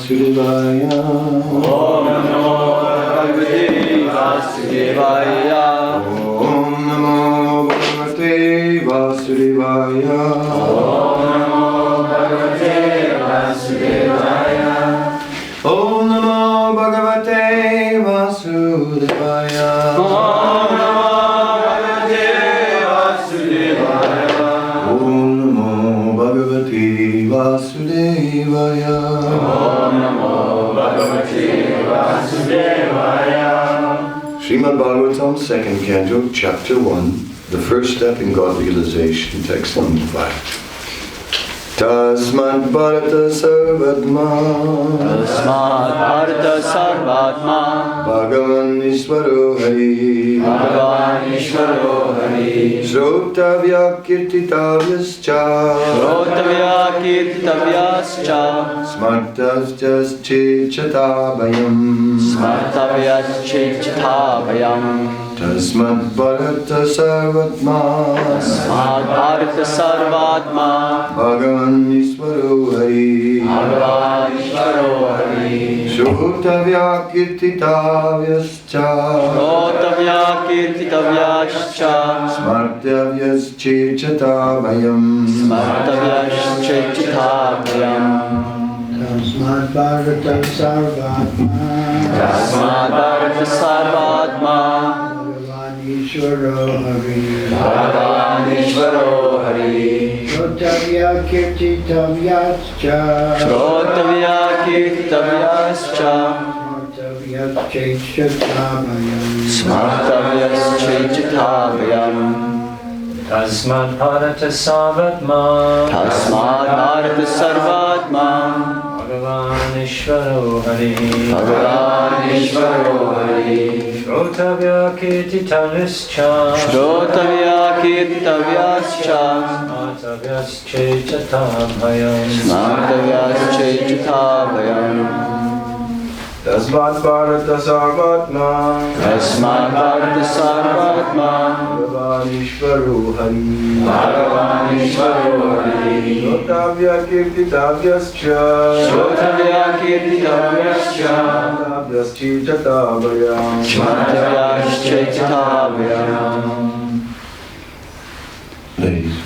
Vasudevaya. Om Namo Bhagavate Vasudevaya. Om Namo Bhagavate Vasudevaya. Om Namo Bhagavate Vasudevaya. Om Namo Bhagavate Vasudevaya. Om Namo Bhagavate Vasudevaya. Om Namo Bhagavate Vasudevaya. Om Namo Bhagavate Vasudevaya. Srimad-bhagavatam, 2nd Canto, Chapter 1, the first step in God realization, text number 5. Tasmat Bharata Sarvatma. Tasmat Bharata Sarvatma. Bhagavan Ishvaro Hari. Bhagavan Ishvaro Hari. Shrotavya Kirtitavyascha. Shrotavya Kirtitavyascha. Smartavyascha Smartavyascha. Tasmat Bharata Sarvatma. Tasmat Bharata Sarvatma. Bhagavan Ishvaro Hari. Bhagavan Ishvaro Hari. Shrotavya Kirtitavyascha. Shrotavya Kirtitavyascha. Smartavyascha. Smartavyascha. Tasmat Bharata Sarvatma. Tasmat Bharata Sarvatma. Bhagavan Ishvaro Hari. Bhagavan Ishvaro Hari. Shrotavya Kirtitavyascha. Shrotavya Kirtitavyascha. Smartavyascha. Tasmat Bharata Sarvatma. Tasmat Bharata Sarvatma. Bhagavan Ishvaro Hari. Bhagavan Ishvaro Hari. Shrotavya Kirtitavyascha. Shrotavya Kirtitavyascha. Smartavyascha. Tasmat Bharata Sarvatma. Tasmat Bharata Sarvatma. Bhagavan Ishvaro Hari. Bhagavan Ishvaro Hari. Shrotavya Kirtitavyascha. Shrotavya Kirtitavyascha. Smartavyascha. Ladies.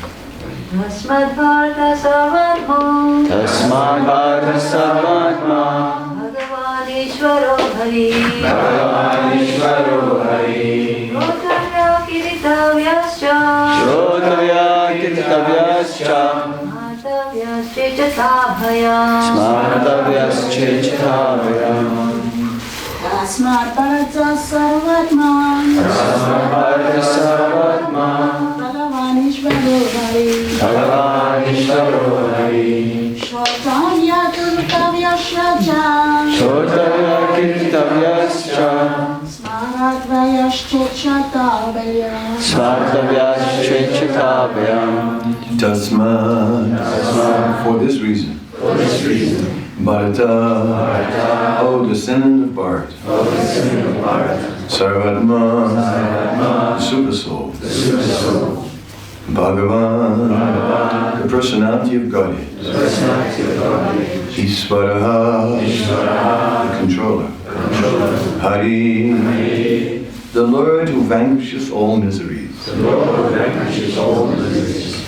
Tasmat Bharata Sarvatma. Tasmat Bharata Sarvatma. Bhagavan Ishvaro Hari. Bhagavan Ishvaro Hari. Shrotavya Kirtitavyascha. Shrotavya Kirtitavyascha. Smartavyascha. Tasmat Bharata Sarvatma. Tasmat Bharata Sarvatma. Bhagavan Ishvaro Hari. Bhagavan Ishvaro Hari. Shrotavya Kirtitavyascha. Shrotavya Kirtitavyascha. Smartavyascha. Tasmat. For this reason. Bharata. Oh, descendant of Bharat. Sarvatma. Super soul. Bhagavan. The personality of Godhead. Ishvaraha. The controller. Hari. The Lord who vanquishes all miseries.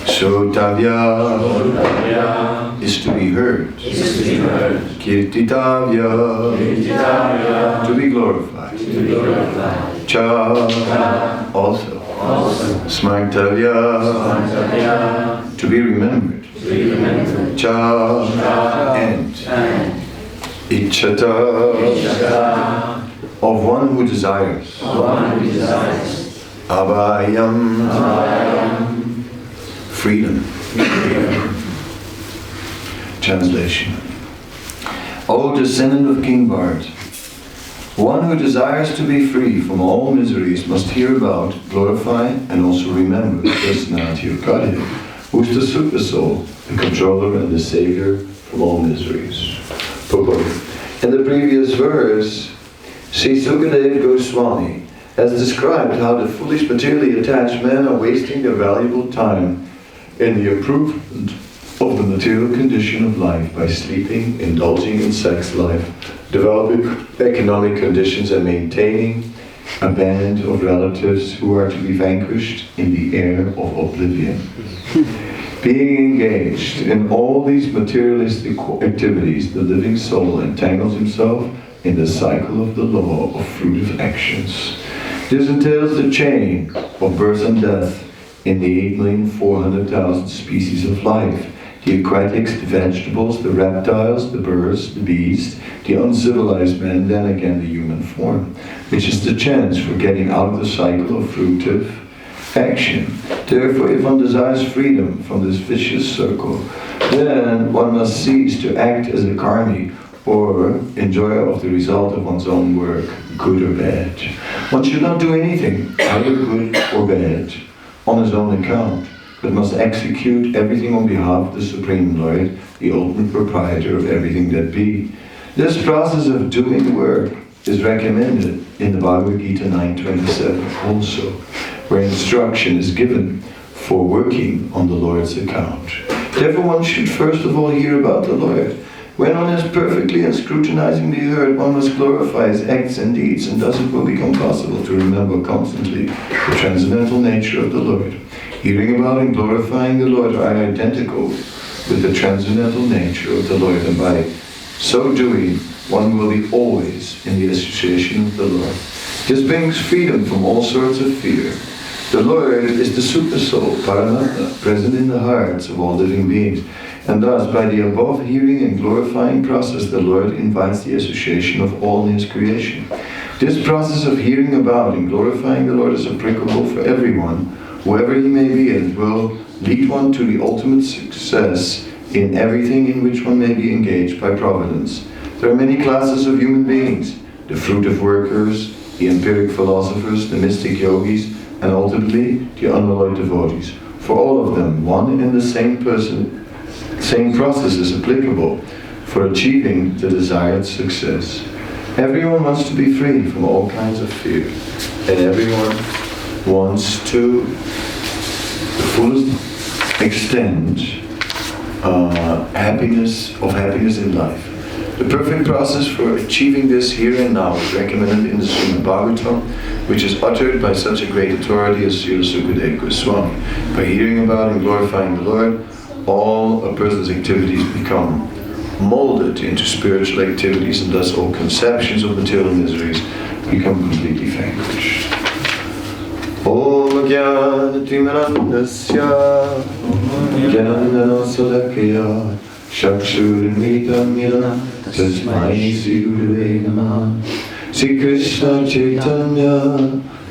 Shrotavya is to be heard. Kirtitavya to be glorified. Cha also. Smartavya to be remembered. Cha and Ichchata of one who desires. Abhayam freedom. Translation. O descendant of King Bharat, one who desires to be free from all miseries must hear about, glorify, and also remember the personality of Godhead, who is the Super Soul, the controller and the savior from all miseries. Purport. In the previous verse, Sri Sukadeva Goswami has described how the foolish materially attached men are wasting their valuable time in the improvement of the material condition of life by sleeping, indulging in sex life, developing economic conditions, and maintaining a band of relatives who are to be vanquished in the air of oblivion. Being engaged in all these materialistic activities, the living soul entangles himself in the cycle of the law of fruitive actions. This entails the chain of birth and death in the 8,400,000 species of life, the aquatics, the vegetables, the reptiles, the birds, the beasts, the uncivilized men, then again the human form, which is the chance for getting out of the cycle of fruitive action. Therefore, if one desires freedom from this vicious circle, then one must cease to act as a karmi, or enjoyer of the result of one's own work, good or bad. One should not do anything, either good or bad, on his own account, but must execute everything on behalf of the Supreme Lord, the ultimate proprietor of everything that be. This process of doing work is recommended in the Bhagavad Gita 9.27 also, where instruction is given for working on the Lord's account. Therefore one should first of all hear about the Lord. When one has perfectly and scrutinizingly heard, one must glorify his acts and deeds, and thus it will become possible to remember constantly the transcendental nature of the Lord. Hearing about and glorifying the Lord are identical with the transcendental nature of the Lord, and by so doing, one will be always in the association of the Lord. This brings freedom from all sorts of fear. The Lord is the Supersoul, Paramatma, present in the hearts of all living beings. And thus, by the above hearing and glorifying process, the Lord invites the association of all in His creation. This process of hearing about and glorifying the Lord is applicable for everyone, whoever he may be, and will lead one to the ultimate success in everything in which one may be engaged by providence. There are many classes of human beings: the fruitive workers, the empiric philosophers, the mystic yogis, and ultimately the unalloyed devotees. For all of them, one and the same process is applicable for achieving the desired success. Everyone wants to be free from all kinds of fear, and everyone wants to the fullest extent happiness in life. The perfect process for achieving this here and now is recommended in the Srimad Bhagavatam, which is uttered by such a great authority as Srila Sukadeva Goswami. By hearing about and glorifying the Lord, all a person's activities become molded into spiritual activities, and thus all conceptions of material miseries become completely vanquished. Om Jnana-timirandasya Jnana-salakaya Chakshur-enmitam yena Tasmai Sri-Gurave Namaha. Sri Krishna Chaitanya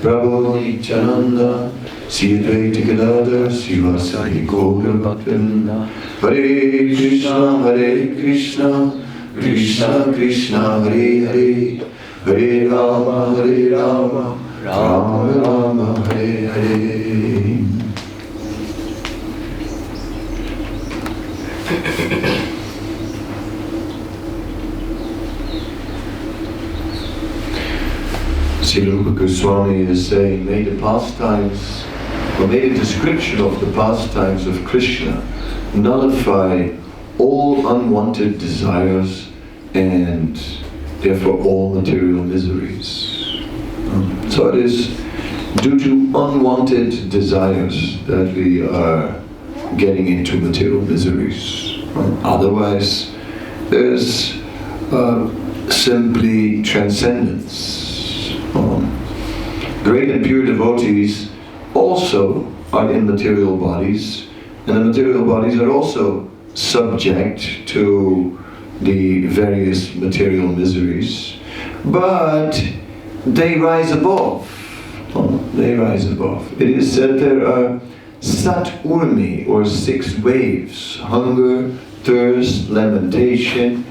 Prabhu Nityananda Sri Advaita Gadadhar Srivasadi Gaura Bhaktivinoda. Hare Krishna, Krishna Krishna, Hare Hare, Hare Rama, Rama Rama, Hare Hare. Srila Goswami is saying, may the pastimes, or may the description of the pastimes of Krishna nullify all unwanted desires and therefore all material miseries. So it is due to unwanted desires that we are getting into material miseries. Otherwise, there's simply transcendence. Great and pure devotees also are in material bodies, and the material bodies are also subject to the various material miseries, but they rise above. They rise above. It is said there are Sat Urmi, or 6 waves: hunger, thirst, lamentation,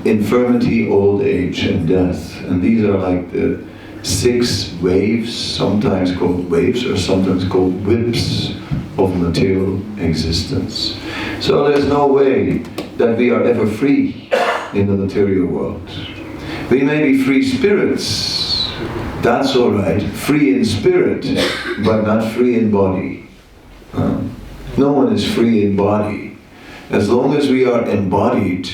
infirmity, old age, and death. And these are like the 6 waves, sometimes called waves or sometimes called whips of material existence. So there's no way that we are ever free in the material world. We may be free spirits, that's all right, free in spirit, but not free in body. No one is free in body. As long as we are embodied,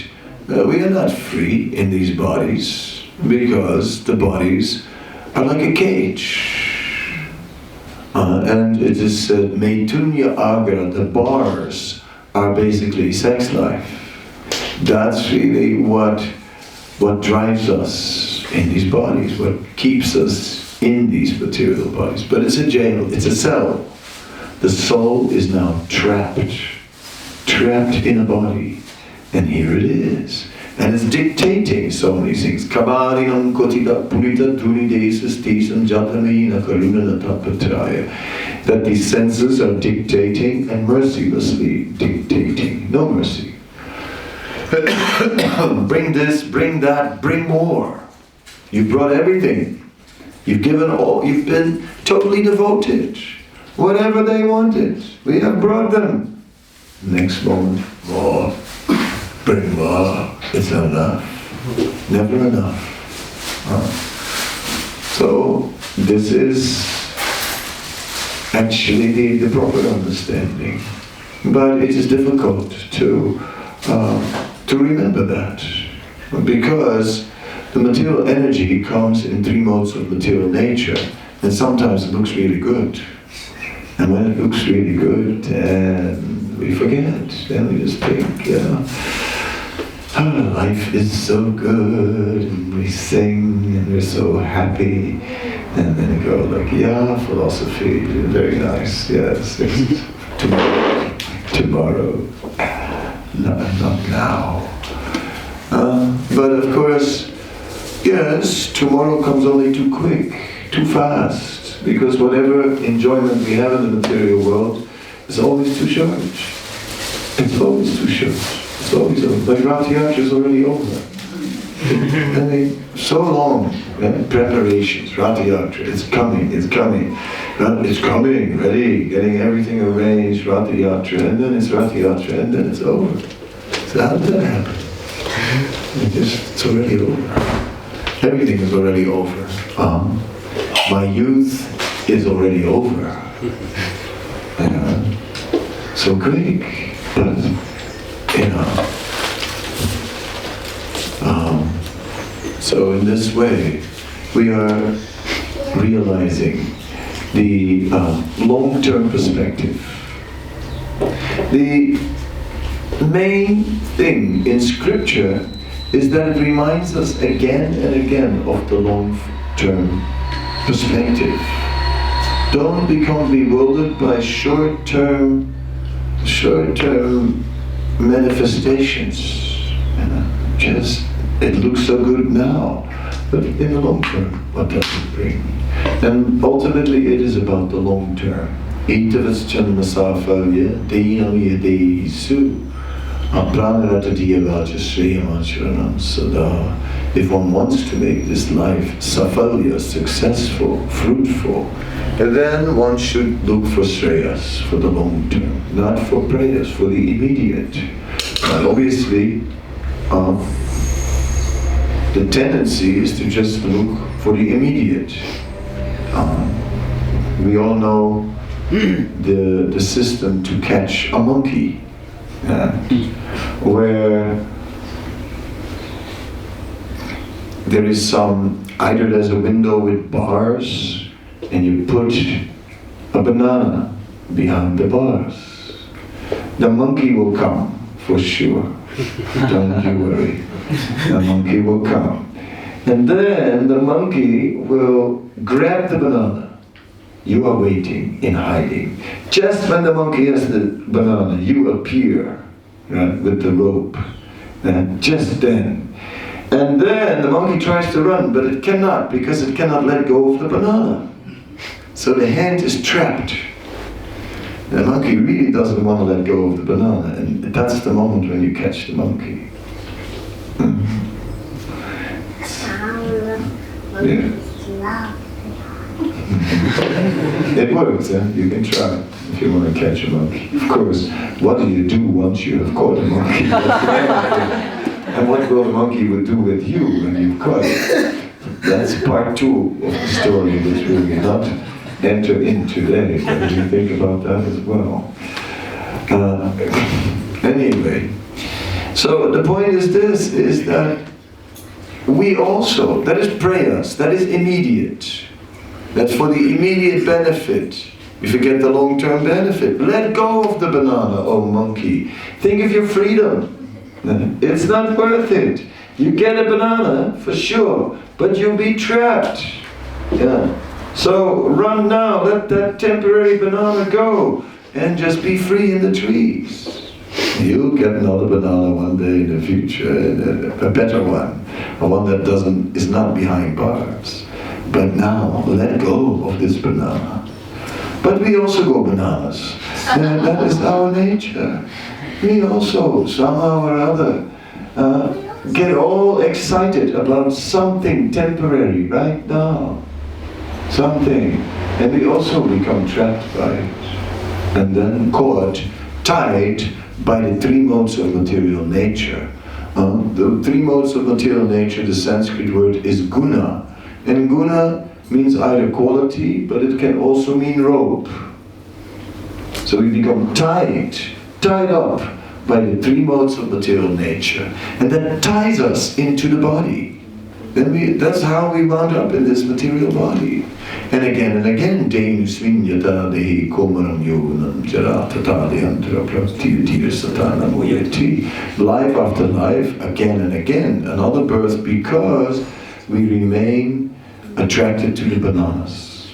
we are not free in these bodies, because the bodies are like a cage. And it is said, Maitunya Agra, the bars are basically sex life. That's really what drives us in these bodies, what keeps us in these material bodies. But it's a jail, it's a cell. The soul is now trapped in a body. And here it is. And it's dictating so many things. Kabarinam kotita purita dhunidesis tisam jatamina karuna tapatraya. That these senses are dictating and mercilessly dictating. No mercy. Bring this, bring that, bring more. You've brought everything. You've given all, you've been totally devoted. Whatever they wanted, we have brought them. Next moment, more. Bring more. It's not enough. Never enough. So this is actually the proper understanding. But it is difficult to remember that. Because the material energy comes in three modes of material nature, and sometimes it looks really good. And when it looks really good, then we forget. Then we just think, life is so good, and we sing, and we're so happy. And then we go like, yeah, philosophy, very nice, yes. Tomorrow, not now. But of course, yes, tomorrow comes only too quick, too fast, because whatever enjoyment we have in the material world is always too short. It's always too short. It's always over. Like Rath Yatra is already over. I mean, so long, preparations, Rath Yatra, it's coming, it's coming, ready, getting everything arranged, Rath Yatra, and then it's Rath Yatra, and then it's over. So how did that happen? It's already over. Everything is already over. My youth is already over. So quick, but so in this way, we are realizing the long-term perspective. The main thing in scripture is that it reminds us again and again of the long-term perspective. Don't become bewildered by short-term manifestations. Just, it looks so good now, but in the long term, what does it bring? And ultimately it is about the long term. If one wants to make this life safalya, successful, fruitful, then one should look for shreyas, for the long term, not for prayas, for the immediate. And obviously, the tendency is to just look for the immediate. We all know the system to catch a monkey, where there is either there's a window with bars, and you put a banana behind the bars. The monkey will come, for sure. Don't you worry. The monkey will come. And then the monkey will grab the banana. You are waiting in hiding. Just when the monkey has the banana, you appear, right, with the rope. And just then. And then the monkey tries to run, but it cannot, because it cannot let go of the banana. So the hand is trapped. The monkey really doesn't want to let go of the banana, and that's the moment when you catch the monkey. Yeah. It works, you can try if you want to catch a monkey. Of course, what do you do once you have caught a monkey? And what will the monkey do with you when you've caught it? That's part 2 of the story, which we will not enter in today, but we think about that as well. And Anyway, so the point is this, is that we also, that is prayers, that is immediate. That's for the immediate benefit. You forget the long-term benefit. Let go of the banana, oh monkey. Think of your freedom. It's not worth it. You get a banana, for sure, but you'll be trapped. Yeah. So run now, let that temporary banana go, and just be free in the trees. You'll get another banana one day in the future, a better one that is not behind bars. But now, let go of this banana. But we also go bananas. And that is our nature. We also, somehow or other, get all excited about something temporary right now. Something. And we also become trapped by it. And then caught, tied by the three modes of material nature. The three modes of material nature, the Sanskrit word is guna. And guna means either quality, but it can also mean rope. So we become tied up by the three modes of material nature. And that ties us into the body. That's how we wound up in this material body. And again, Denu svinyata dehi komaram yoganam jaratata dehantra praktiyatira satana moyati. Life after life, again and again, another birth, because we remain attracted to the bananas.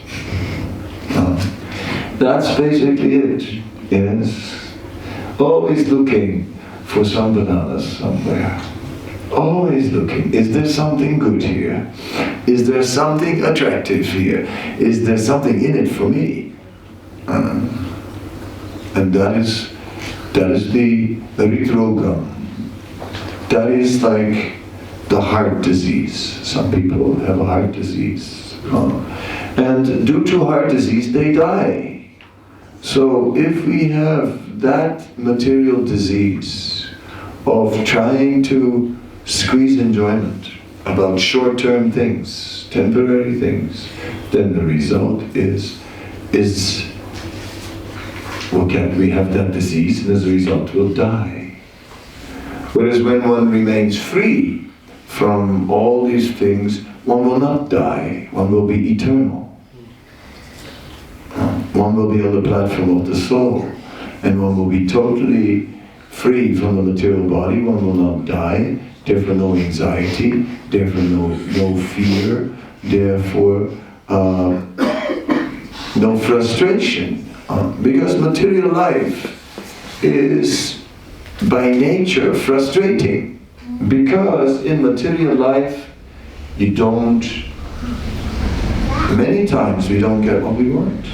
That's basically it. Yes. Always looking for some bananas somewhere. Always looking. Is there something good here? Is there something attractive here? Is there something in it for me? And that is the ritrogam. That is like the heart disease. Some people have a heart disease. And due to heart disease, they die. So if we have that material disease of trying to squeeze enjoyment about short-term things, temporary things, then the result is we have that disease, and as a result we'll die. Whereas when one remains free from all these things, one will not die, one will be eternal. One will be on the platform of the soul, and one will be totally free from the material body. One will not die, therefore no anxiety, therefore no fear, therefore no frustration. Because material life is by nature frustrating. Because in material life many times we don't get what we want.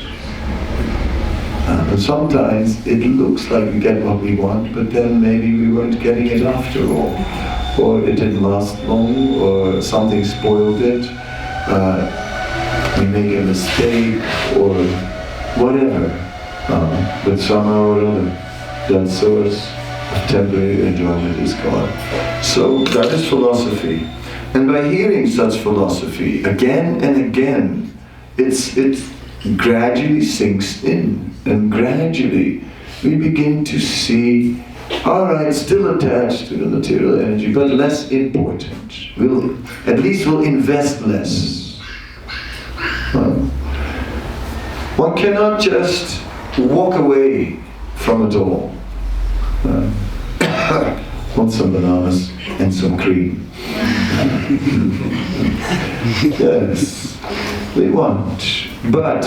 And sometimes it looks like we get what we want, but then maybe we weren't getting it after all. Or it didn't last long, or something spoiled it. We make a mistake, or whatever. But somehow or other, that source of temporary enjoyment is gone. So that is philosophy. And by hearing such philosophy again and again, it gradually sinks in, and gradually we begin to see, all right, still attached to the material energy, but less important. At least we'll invest less. One cannot just walk away from it all. Want some bananas and some cream. Yes, we want. But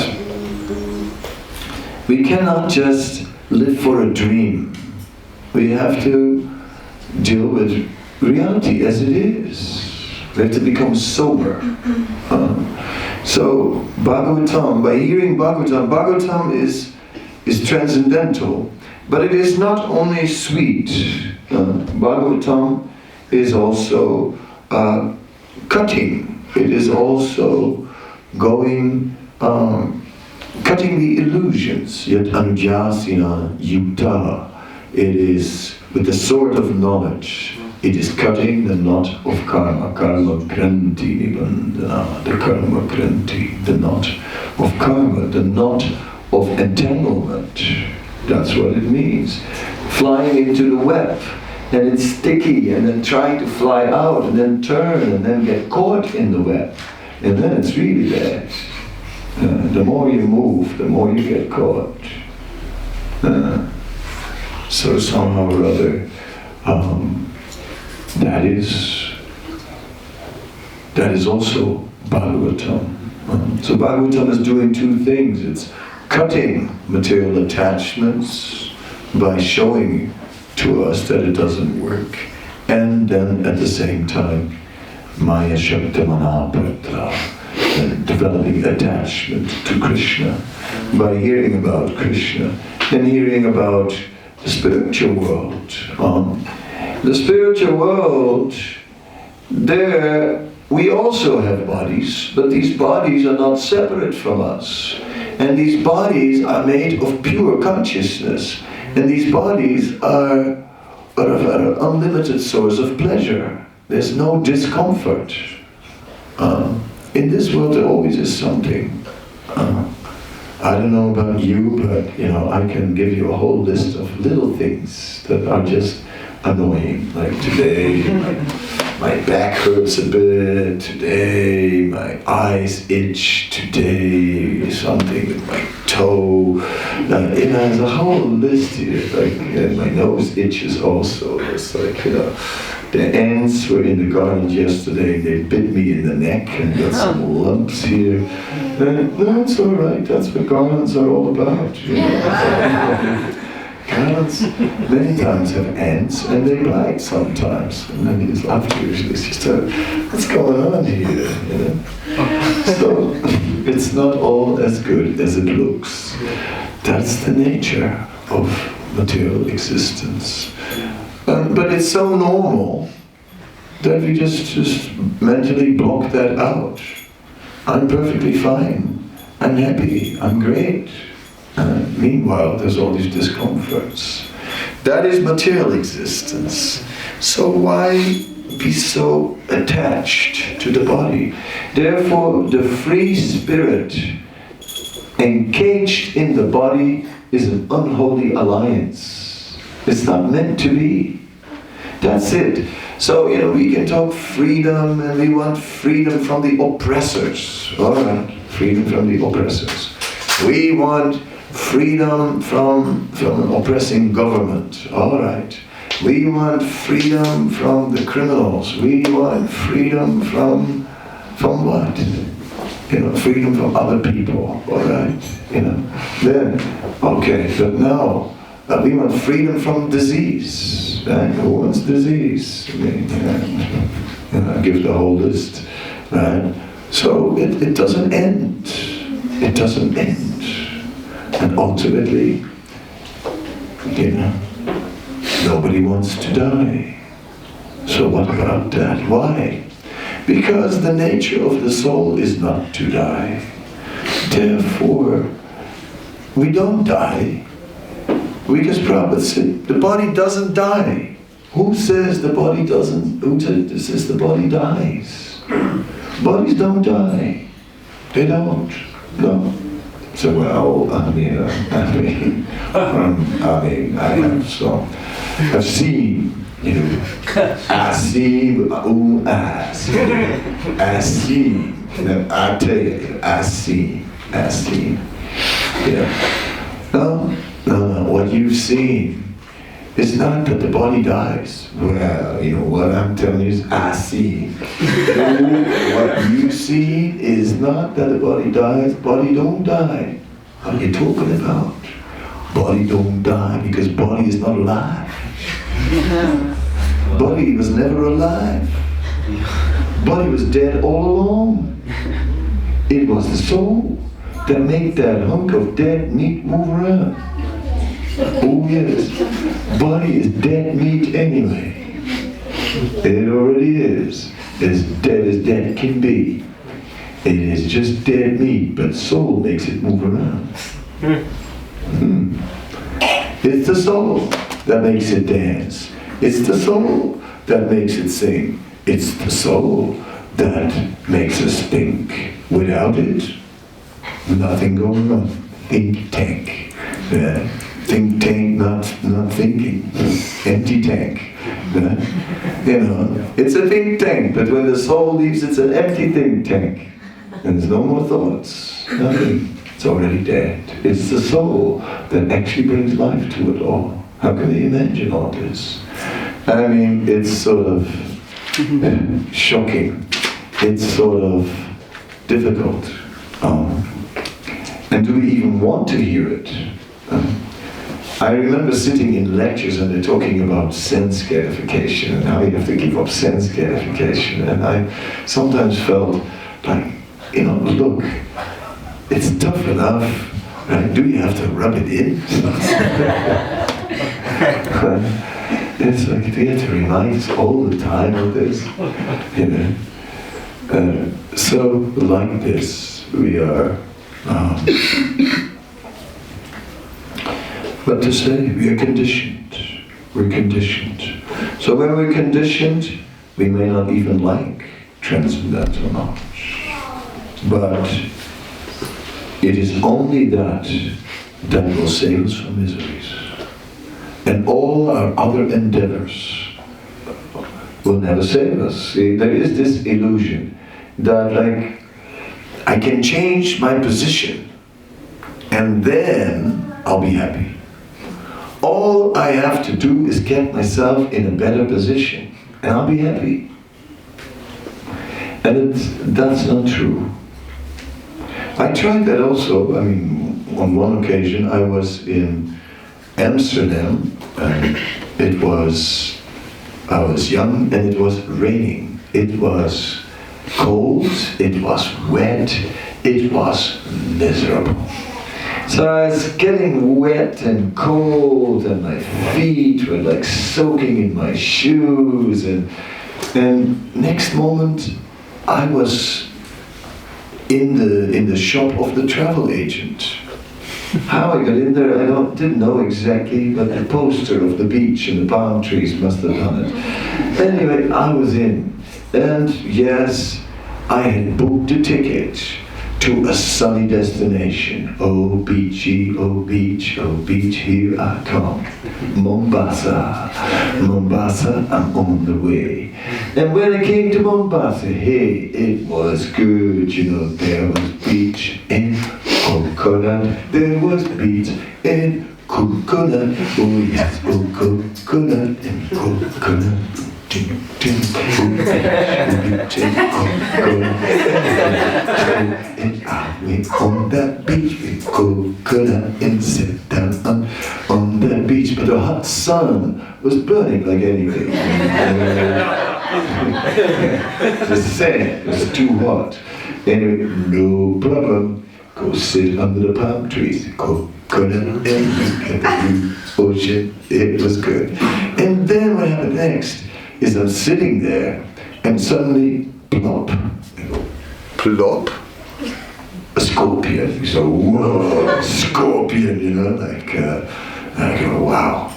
we cannot just live for a dream. We have to deal with reality as it is. We have to become sober. So Bhagavatam, by hearing Bhagavatam is transcendental, but it is not only sweet. Bhagavatam is also cutting. It is also going, cutting the illusions. Yet anujasina yukta. It is with the sword of knowledge. It is cutting the knot of karma. Karma granti nibandhana. The karma granti, the knot of karma, the knot of entanglement. That's what it means. Flying into the web, and it's sticky, and then trying to fly out, and then turn, and then get caught in the web. And then it's really bad. The more you move, the more you get caught. So somehow or other, that is also Bhagavatam. So Bhagavatam is doing two things. It's cutting material attachments by showing to us that it doesn't work, and then at the same time, Maya Shakti Manapata, developing attachment to Krishna by hearing about Krishna and hearing about the spiritual world. The spiritual world, there we also have bodies, but these bodies are not separate from us. And these bodies are made of pure consciousness. And these bodies are an unlimited source of pleasure. There's no discomfort. In this world there always is something. I don't know about you, but I can give you a whole list of little things that are just annoying. Like today, my back hurts a bit. Today, my eyes itch. Today, something with my toe. There's a whole list here. And my nose itches also. It's like, the ants were in the garden yesterday. They bit me in the neck and got some lumps here. That's all right. That's what gardens are all about. Gardens many times have ants, and they bite sometimes. And then it's afterwards, it's just what's going on here? So it's not all as good as it looks. That's the nature of material existence. But it's so normal that we just mentally block that out. I'm perfectly fine. I'm happy. I'm great. Meanwhile, there's all these discomforts. That is material existence. So why be so attached to the body? Therefore, the free spirit encaged in the body is an unholy alliance. It's not meant to be. That's it. So, we can talk freedom, and we want freedom from the oppressors. All right, freedom from the oppressors. We want freedom from an oppressing government. All right. We want freedom from the criminals. We want freedom from what? Freedom from other people. All right. Then, okay, but now, we want freedom from disease. Right? Who wants disease? I give the whole list. Right? So it doesn't end. It doesn't end. And ultimately, nobody wants to die. So what about that? Why? Because the nature of the soul is not to die. Therefore, we don't die. We just Prabhupada said, the body doesn't die. Who says the body doesn't? Who says the body dies? Bodies don't die. They don't. No. So I've seen, I've seen, I tell you, I've seen. No, what you've seen is not that the body dies. Well, what I'm telling you is I see. What you see is not that the body dies. Body don't die. What are you talking about? Body don't die because body is not alive. Body was never alive. Body was dead all along. It was the soul that made that hunk of dead meat move around. Oh yes, body is dead meat anyway. It already is. As dead can be. It is just dead meat, but soul makes it move around. It's the soul that makes it dance. It's the soul that makes it sing. It's the soul that makes us think. Without it, nothing going on. Think tank. think tank, not thinking, empty tank. You know, it's a think tank, but when the soul leaves, it's an empty think tank. And there's no more thoughts, nothing. It's already dead. It's the soul that actually brings life to it all. How can they imagine all this? I mean, it's sort of shocking. It's sort of difficult. And do we even want to hear it? I remember sitting in lectures and they're talking about sense gratification and how you have to give up sense gratification. And I sometimes felt like, you know, look, it's tough enough, right? Do you have to rub it in? It's like, do you have to remind us all the time of this? You know? So, like this, we are, what to say? We are conditioned. We're conditioned. So when we're conditioned, we may not even like transcendental knowledge. But it is only that will save us from miseries. And all our other endeavors will never save us. See, there is this illusion that, like, I can change my position and then I'll be happy. All I have to do is get myself in a better position and I'll be happy. And that's not true. I tried that also. I mean, on one occasion I was in Amsterdam and I was young and it was raining. It was cold, it was wet, it was miserable. So I was getting wet and cold and my feet were like soaking in my shoes and next moment I was in the shop of the travel agent. How I got in there, I didn't know exactly, but the poster of the beach and the palm trees must have done it. Anyway, I was in, and yes, I had booked a ticket to a sunny destination. Oh beachy, oh beach, here I come. Mombasa, Mombasa, I'm on the way. And when I came to Mombasa, hey, it was good, you know, there was beach and coconut, there was beach and coconut, oh yes, oh coconut and coconut. And I went on that beach with coconut and sat down on that beach, but the hot sun was burning like anything. The sand was too hot. Anyway, no problem. Go sit under the palm trees. Coconut and look at the blue ocean. It was good. And then what happened next is I'm sitting there and suddenly plop. Plop. A scorpion. So whoa, scorpion, you know, like I go, wow.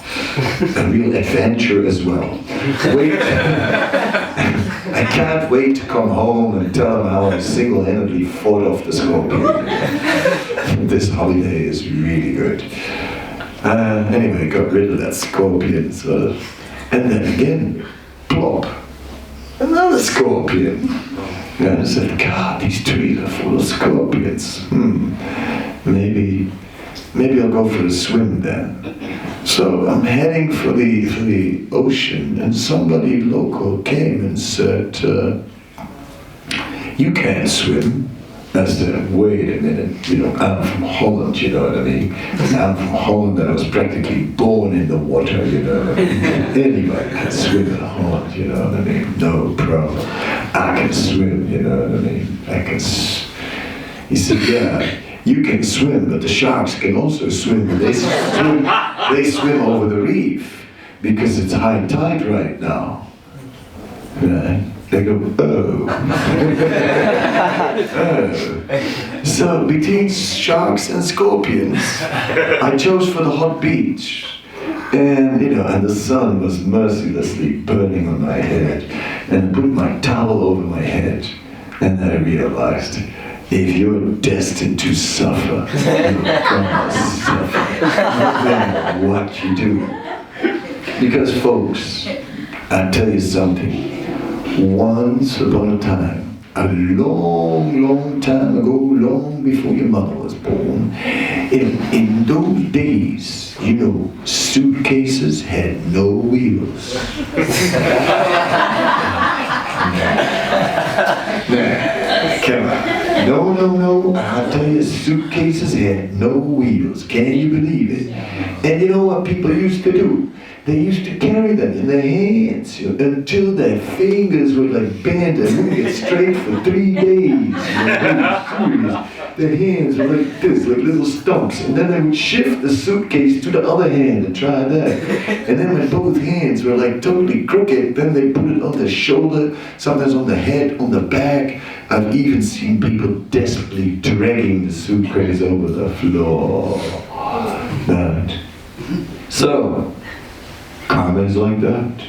A real adventure as well. Wait. I can't wait to come home and tell them how I single-handedly fought off the scorpion. This holiday is really good. Anyway, got rid of that scorpion, sort of. And then again, plop. Another scorpion. And I said, God, these trees are full of scorpions. Maybe I'll go for a swim then. So I'm heading for the ocean, and somebody local came and said, you can't swim. I said, wait a minute, you know, I'm from Holland, you know what I mean? I'm from Holland and I was practically born in the water, you know what I mean? Anybody can swim in Holland, you know what I mean? No problem. I can swim, you know what I mean? He said, yeah, you can swim, but the sharks can also swim. They swim over the reef because it's high tide right now. Right? They go, oh. Oh. So between sharks and scorpions, I chose for the hot beach. And, you know, and the sun was mercilessly burning on my head. And I put my towel over my head. And I realized if you're destined to suffer, you're gonna suffer. No matter what you do. Because folks, I'll tell you something. Once upon a time, a long, long time ago, long before your mother was born, in those days, you know, suitcases had no wheels. Come on. No, I'll tell you, suitcases had no wheels. Can you believe it? And you know what people used to do? They used to carry them in their hands until their fingers were like bent and moving straight for 3 days. Their hands were like this, like little stumps. And then they would shift the suitcase to the other hand and try that. And then when both hands were like totally crooked, then they put it on the shoulder, sometimes on the head, on the back. I've even seen people desperately dragging the suitcase over the floor. That. So, karma is like that.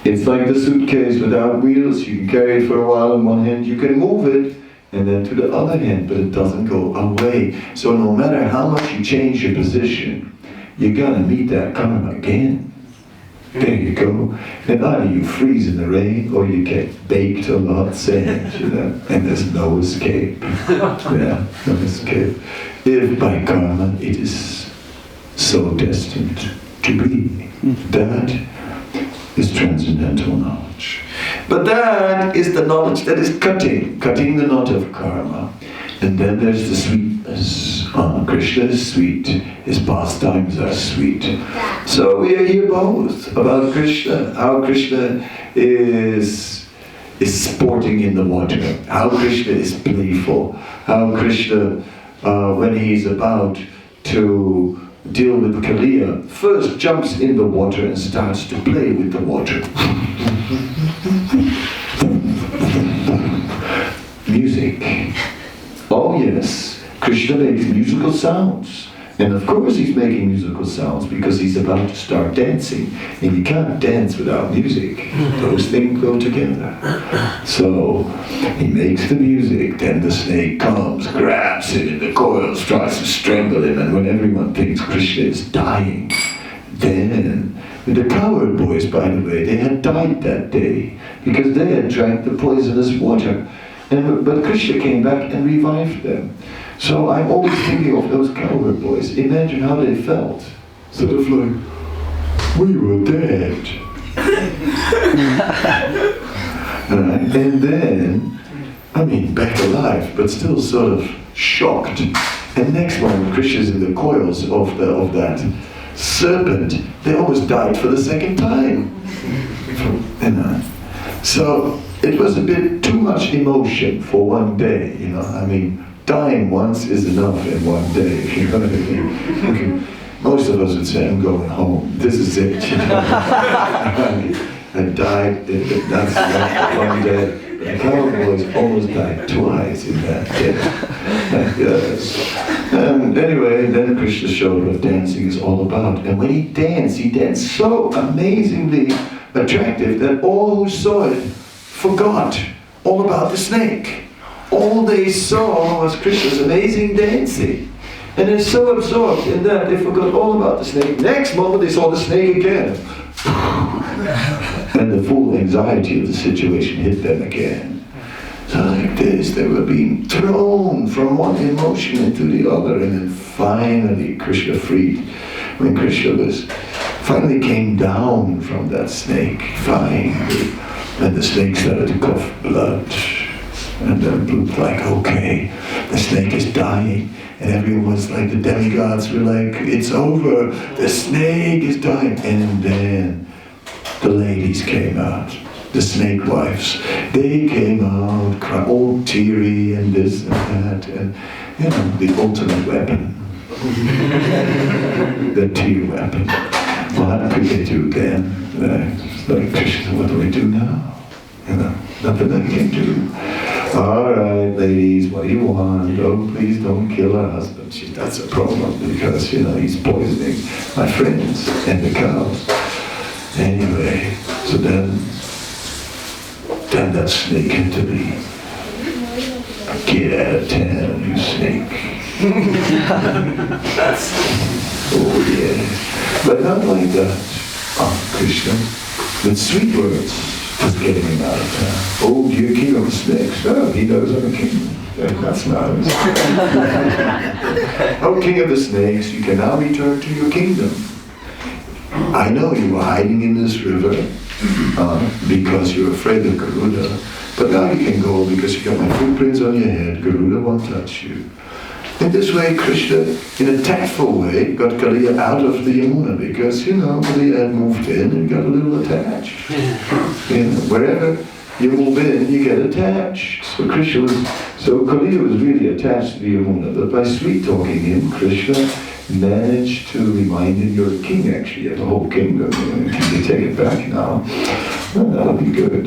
It's like the suitcase without wheels. You can carry it for a while in one hand, you can move it, and then to the other hand, but it doesn't go away. So no matter how much you change your position, you're gonna meet that karma again. There you go. And either you freeze in the rain or you get baked on the hot sand, you know, and there's no escape. Yeah, no escape. If by karma it is so destined to be. That is transcendental knowledge. But that is the knowledge that is cutting the knot of karma. And then there's the sweetness. Krishna is sweet, his pastimes are sweet. So we are here both about Krishna, how Krishna is sporting in the water, how Krishna is playful, how Krishna, when he's about to deal with Kaliya, first jumps in the water and starts to play with the water. Music. Oh yes, Krishna makes musical sounds. And of course he's making musical sounds because he's about to start dancing. And you can't dance without music. Those things go together. So he makes the music, then the snake comes, grabs him in the coils, tries to strangle him, and when everyone thinks Krishna is dying, then the cowherd boys, by the way, they had died that day because they had drank the poisonous water. But Krishna came back and revived them. So I'm always thinking of those cowherd boys. Imagine how they felt. Sort of like, we were dead. And then, I mean, back alive, but still sort of shocked. And next moment, Krishna's in the coils of that serpent. They almost died for the second time. So it was a bit too much emotion for one day, you know. I mean, dying once is enough in one day, if you know what I mean. Most of us would say, I'm going home. This is it, you know. I mean, I died, that's enough for one day. The cowboys almost died twice in that day. Yes. And anyway, then Krishna showed what dancing is all about. And when he danced so amazingly attractive that all who saw it forgot all about the snake. All they saw was Krishna's amazing dancing. And they're so absorbed in that they forgot all about the snake. Next moment they saw the snake again. And the full anxiety of the situation hit them again. So like this, they were being thrown from one emotion into the other, and then finally Krishna freed. When Krishna finally came down from that snake, finally, and the snake started to cough blood. And then it looked like, okay, the snake is dying. And everyone was like, the demigods were like, it's over, the snake is dying. And then the ladies came out, the snake wives. They came out, all teary and this and that, and you know, the ultimate weapon. The tear weapon. What could they do then? Like Krishna, what do we do now? You know, nothing I can do. All right, ladies, what do you want? Oh, please don't kill her husband. That's a problem because, you know, he's poisoning my friends and the cows. Anyway, so then that snake had to be Get out of town, you snake. Oh yeah. But not like that. Krishna, with sweet words, just getting him out of town. Oh, dear king of the snakes. Oh, he knows I'm a king. That's nice. Oh, king of the snakes, you can now return to your kingdom. I know you were hiding in this river because you're afraid of Garuda, but now you can go because you got my footprints on your head. Garuda won't touch you. In this way, Krishna, in a tactful way, got Kaliya out of the Yamuna because, Kaliya had moved in and got a little attached. Wherever you move in, you get attached. So Kaliya was really attached to the Yamuna, but by sweet-talking him, Krishna managed to remind him, you're a king actually, you have the whole kingdom, can you take it back now? Well, that'll be good,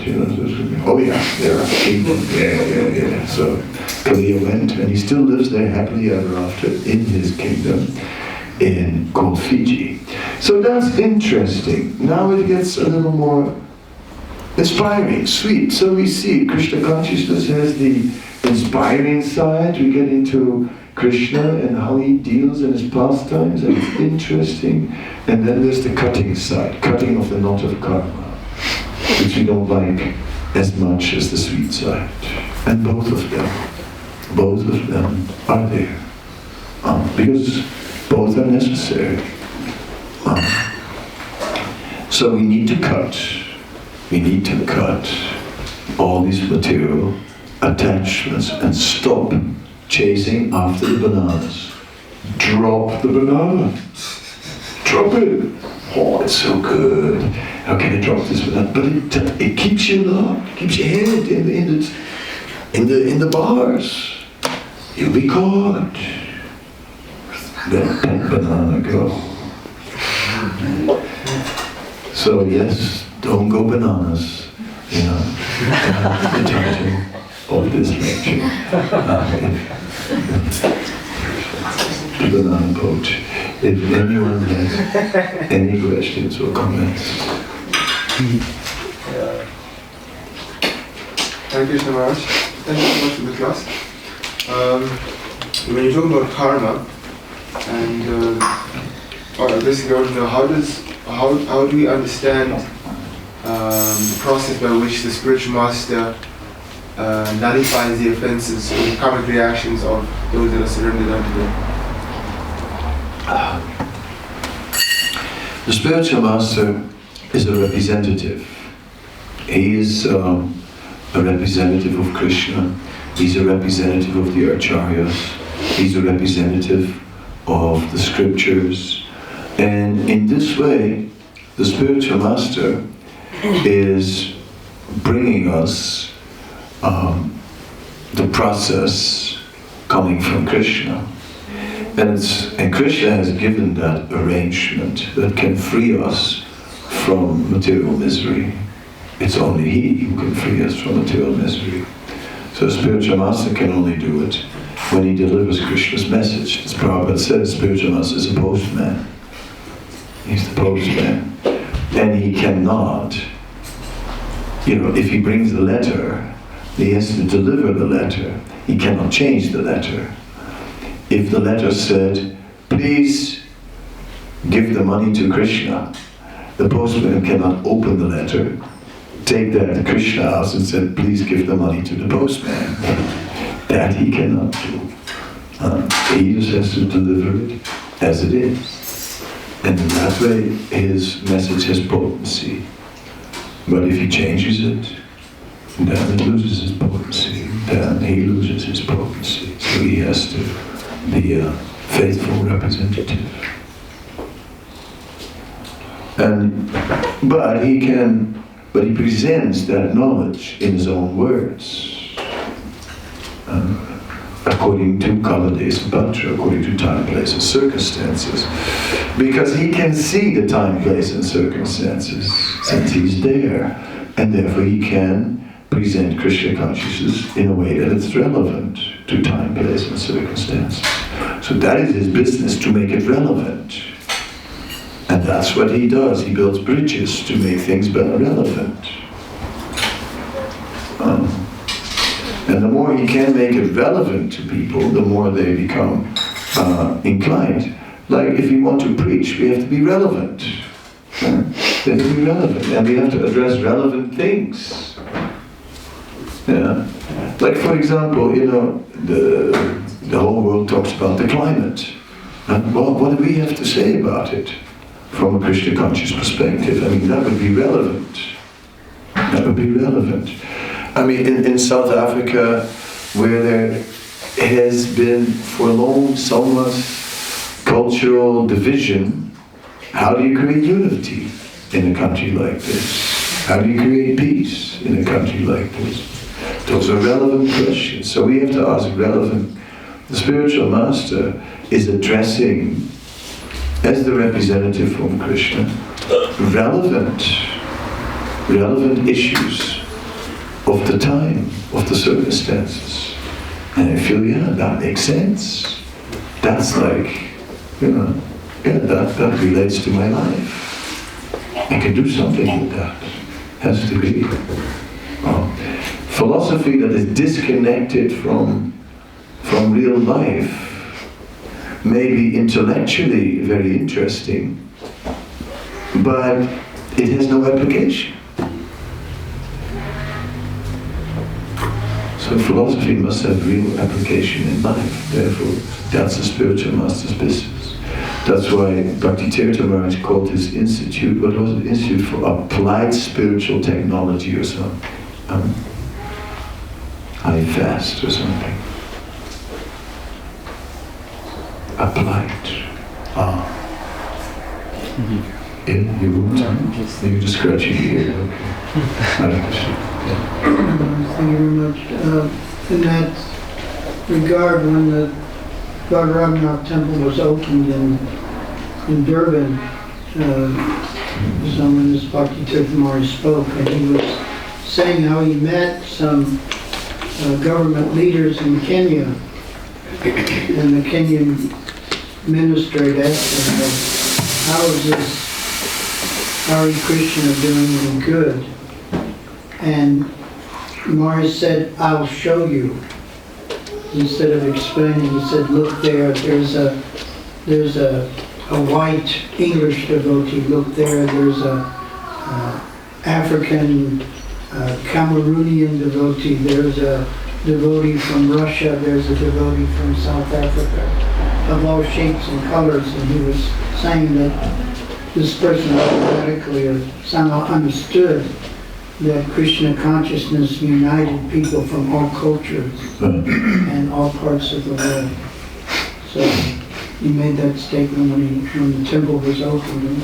Oh yeah, they're a kingdom, yeah. So Kaliya went, and he still lives there happily ever after in his kingdom called Fiji. So that's interesting. Now it gets a little more inspiring, sweet. So we see Krishna consciousness has the inspiring side. We get into Krishna and how he deals in his pastimes, and it's interesting. And then there's the cutting side, cutting of the knot of karma, which we don't like as much as the sweet side. And both of them are there. Because both are necessary. So we need to cut all these material attachments and stop chasing after the bananas. Drop the banana. Drop it. Oh, it's so good. How can I drop this banana? But it keeps you locked, keeps your head in the bars. You'll be caught. Let that banana go. So yes, don't go bananas. The teaching of this lecture. The banana boat. If anyone has any questions or comments. Thank you so much. Thank you so much for the class. When you talk about karma, and I basically want to know how do we understand the process by which the spiritual master nullifies the offenses or the karmic reactions of those that are surrendered unto them? The spiritual master is a representative. He is a representative of Krishna. He's a representative of the acharyas. He's a representative of the scriptures. And in this way, the spiritual master is bringing us the process coming from Krishna. And Krishna has given that arrangement that can free us from material misery. It's only He who can free us from material misery. So a spiritual master can only do it when he delivers Krishna's message. As Prabhupada says, spiritual master is a postman. He's the postman. And he cannot, if he brings the letter, he has to deliver the letter. He cannot change the letter. If the letter said, please give the money to Krishna, the postman cannot open the letter, take that to Krishna house and say, please give the money to the postman. That he cannot do. He just has to deliver it as it is. And in that way, his message has potency. But if he changes it, then it loses its potency. Then he loses his potency. So he has to be a faithful representative. But he presents that knowledge in his own words. According to Kaladesh Bhatra, according to time, place, and circumstances. Because he can see the time, place, and circumstances, since he's there. And therefore he can present Krishna consciousness in a way that it's relevant to time, place, and circumstances. So that is his business, to make it relevant. And that's what he does. He builds bridges to make things better relevant. And And the more he can make it relevant to people, the more they become inclined. Like if we want to preach, we have to be relevant. We have to be relevant, and we have to address relevant things. Yeah. Like for example, the whole world talks about the climate. And well, what do we have to say about it from a Krishna conscious perspective? I mean, that would be relevant. That would be relevant. I mean, in South Africa, where there has been for long so much cultural division, how do you create unity in a country like this? How do you create peace in a country like this? Those are relevant questions. So we have to ask relevant. The spiritual master is addressing, as the representative from Krishna, relevant issues of the time, of the circumstances. And I feel, yeah, that makes sense. That's like, that relates to my life. I can do something with that. Has to be. Philosophy that is disconnected from real life may be intellectually very interesting, but it has no application. So philosophy must have real application in life. Therefore, that's the spiritual master's business. That's why Bhakti Tirtha Maharaj called his institute, what was it? Institute for Applied Spiritual Technology or something. IFAST or something. Applied. In your room time? You're just scratching your ear, okay. Thank you very much. In that regard, when the Bhagavatam temple was opened in Durban, someone, this Bhakti Tirtha Maharaj spoke, and he was saying how he met some government leaders in Kenya, and the Kenyan minister had asked him, how is this Hare Krishna doing any good? And Maharaj said, I'll show you. Instead of explaining, he said, look there, there's a white English devotee, look there's a African Cameroonian devotee, there's a devotee from Russia, there's a devotee from South Africa, of all shapes and colors, and he was saying that this person automatically somehow understood that Krishna consciousness united people from all cultures and all parts of the world. So he made that statement when the temple was opened. And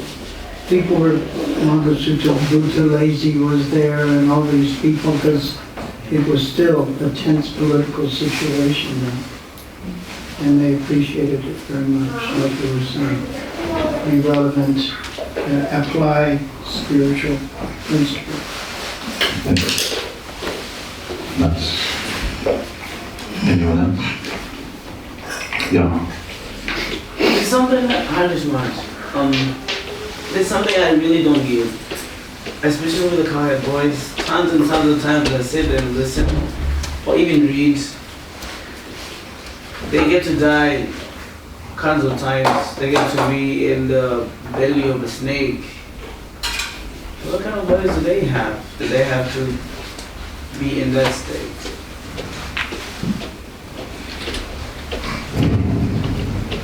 people were, Mangasutta Bhutalazi was there and all these people, because it was still a tense political situation then. And they appreciated it very much, like they were saying. Be relevant, apply spiritual principles. Nice. Anyone else? Yeah. There's something that there's something I really don't give, especially with the quiet boys. Tons and tons of times I sit and listen, or even read. They get to die kinds of times. They get to be in the belly of a snake. What kind of bodies do they have? Do they have to be in that state?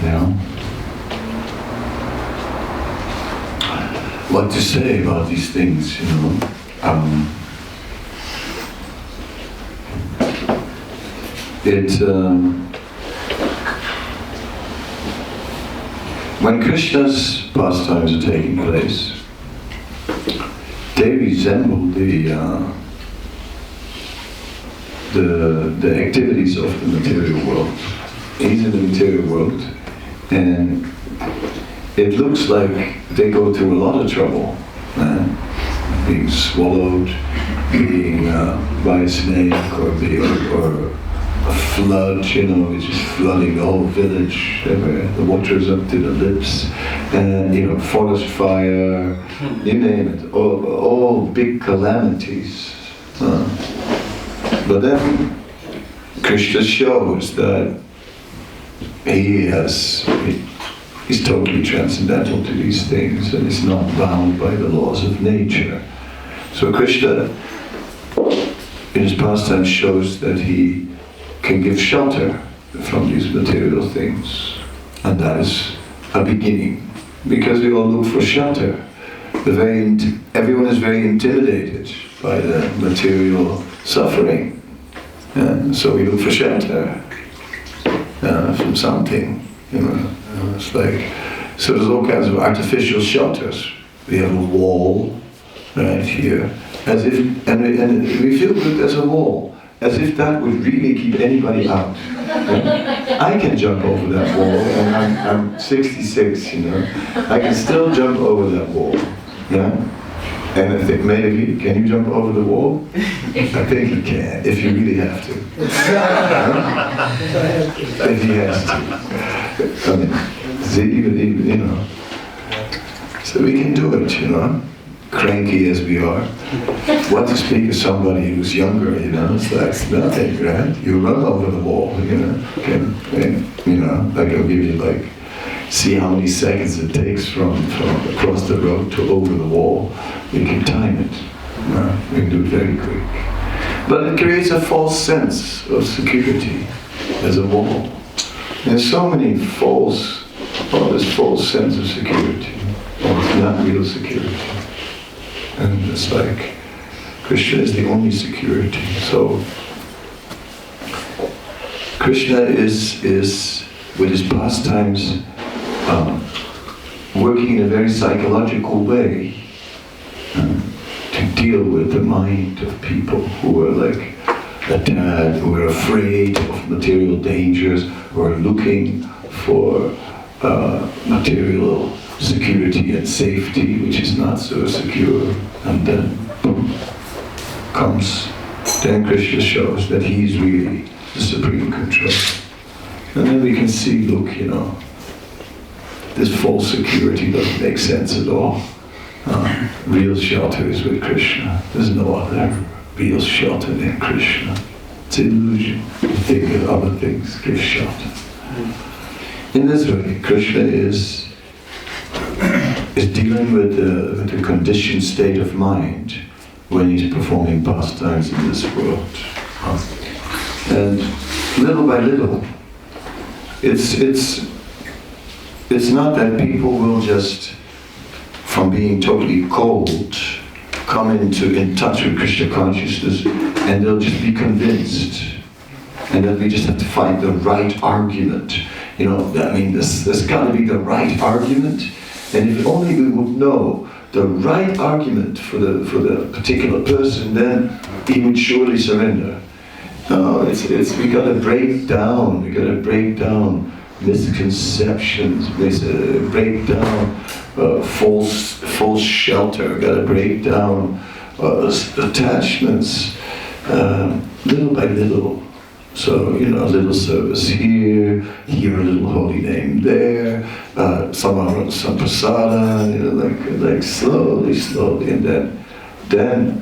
Yeah. What to say about these things, when Krishna's pastimes are taking place, they resemble the activities of the material world. He's in the material world, and it looks like they go through a lot of trouble, being swallowed, being by a snake, or a flood, it's just flooding the whole village. The water's up to the lips, and forest fire, you name it, all big calamities. But then Krishna shows that he's totally transcendental to these things and is not bound by the laws of nature. So Krishna, in his pastime, shows that he can give shelter from these material things. And that is a beginning, because we all look for shelter. Everyone is very intimidated by the material suffering. And so we look for shelter from something. It's like, so there's all kinds of artificial shelters. We have a wall right here, as if, and we feel good there's a wall, as if that would really keep anybody out. I can jump over that wall, and I'm 66, I can still jump over that wall, And I think maybe, can you jump over the wall? I think you can, if you really have to. If he has to. I mean, even, so we can do it, cranky as we are. What to speak of somebody who's younger, it's like nothing, right? You run over the wall, like I'll give you see how many seconds it takes from across the road to over the wall. We can time it. We can do it very quick. But it creates a false sense of security as a wall. There's so many this false sense of security. It's not real security. And it's like, Krishna is the only security. So, Krishna is with his pastimes, working in a very psychological way to deal with the mind of people who are who are afraid of material dangers, who are looking for material security and safety, which is not so secure. And then, boom, then Krishna shows that he's really the supreme control. And then we can see, look, this false security doesn't make sense at all. Real shelter is with Krishna. There's no other real shelter than Krishna. It's an illusion. You think of other things, give shelter. In this way, Krishna is dealing with the conditioned state of mind when he's performing pastimes in this world. And little by little, it's not that people will just, from being totally cold, come in touch with Krishna consciousness, and they'll just be convinced. And then we just have to find the right argument. There's got to be the right argument. And if only we would know the right argument for the particular person, then he would surely surrender. No, we got to break down. We got to break down misconceptions. Break down false shelter. We got to break down attachments, little by little. So, a little service here a little holy name there, some prasada, slowly, and then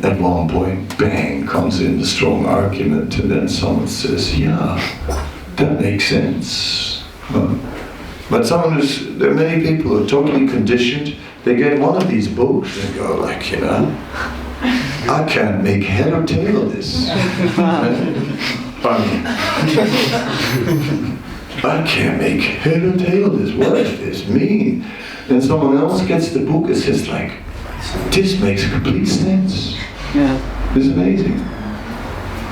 at one point, bang, comes in the strong argument, and then someone says, yeah, that makes sense. But there are many people who are totally conditioned. They get one of these books and go I can't make head or tail of this. I can't make head or tail of this. What does this mean? And someone else gets the book and says this makes complete sense. Yeah. It's amazing.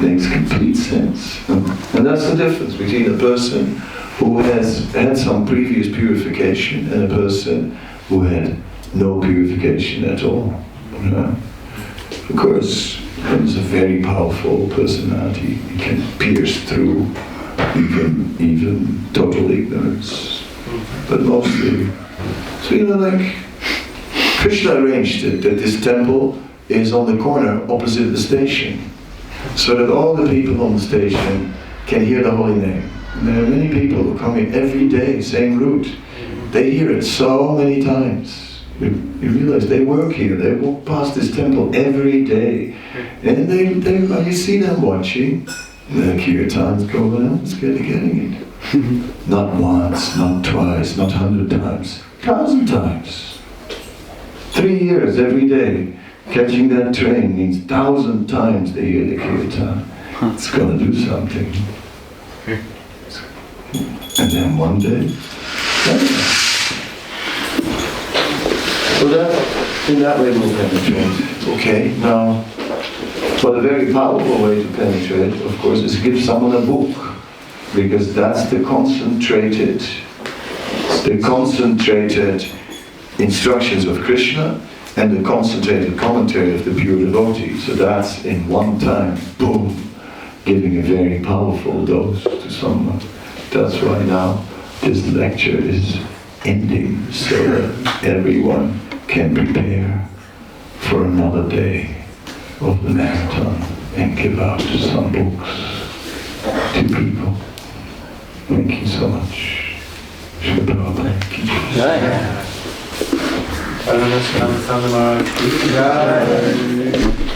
Makes complete sense. And that's the difference between a person who has had some previous purification and a person who had no purification at all. Of course, there's a very powerful personality. He can pierce through even total ignorance. But mostly, so Krishna arranged it that this temple is on the corner opposite the station, so that all the people on the station can hear the holy name. And there are many people who come here every day, same route. They hear it so many times. You realize they work here, they walk past this temple every day. And when you see them watching, The kirtans going on, it's getting it. Not once, not twice, not 100 times, 1,000 times. 3 years every day. Catching that train means 1,000 times they hear the kirtan. It's going to do something. And then one day, so that, in that way we'll penetrate. Okay, now, but a very powerful way to penetrate, of course, is give someone a book. Because that's the concentrated instructions of Krishna and the concentrated commentary of the pure devotee. So that's in one time, boom, giving a very powerful dose to someone. That's why now this lecture is ending, so that everyone can prepare for another day of the marathon and give out some books to people. Thank you so much. Shrimad-bhagavatam. Holiness Kadamba Kanana Swami.